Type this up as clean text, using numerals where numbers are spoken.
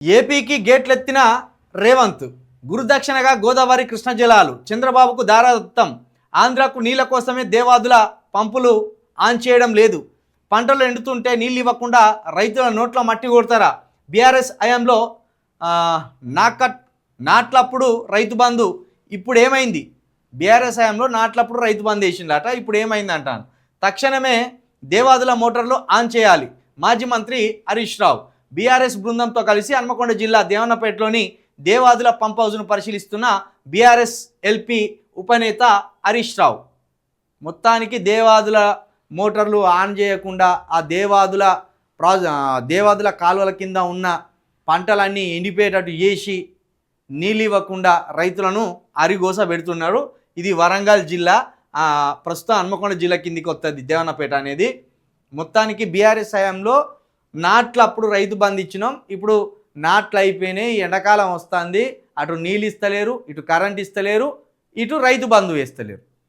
ఏపీకి గేట్లెత్తిన రేవంత్ గురుదక్షిణగా గోదావరి కృష్ణ జలాలు చంద్రబాబుకు దారాదత్తం ఆంధ్రకు నీళ్ల కోసమే దేవాదుల పంపులు ఆన్ చేయడం లేదు పంటలు ఎండుతుంటే నీళ్ళు ఇవ్వకుండా రైతుల నోట్ల మట్టి కొడతారా బీఆర్ఎస్ హయాంలో నాట్లప్పుడు రైతు బంధు ఇప్పుడు ఏమైంది బీఆర్ఎస్ హయాంలో నాట్లప్పుడు రైతు బంధు వేసిందట ఇప్పుడు ఏమైంది అంటాను తక్షణమే దేవాదుల మోటార్లు ఆన్ చేయాలి మాజీ మంత్రి హరీష్ రావు బీఆర్ఎస్ బృందంతో కలిసి హన్మకొండ జిల్లా దేవన్నపేటలోని దేవాదుల పంప్ హౌస్ను పరిశీలిస్తున్న బీఆర్ఎస్ ఎల్పీ ఉపనేత హరీష్ రావు మొత్తానికి దేవాదుల మోటార్లు ఆన్ చేయకుండా ఆ దేవాదుల కాలువల కింద ఉన్న పంటలన్నీ ఎండిపోయేటట్టు చేసి నీళ్ళు ఇవ్వకుండా రైతులను అరిగోస పెడుతున్నారు. ఇది వరంగల్ జిల్లా, ప్రస్తుతం హన్మకొండ జిల్లా కిందికి వస్తుంది దేవన్నపేట అనేది. మొత్తానికి బీఆర్ఎస్ హయాంలో నాట్లప్పుడు రైతు బంధు ఇచ్చినాం, ఇప్పుడు నాట్లు అయిపోయినాయి, ఎండాకాలం వస్తుంది, అటు నీళ్ళు ఇస్తలేరు, ఇటు కరెంట్ ఇస్తలేరు, ఇటు రైతు బంధు వేస్తలేరు.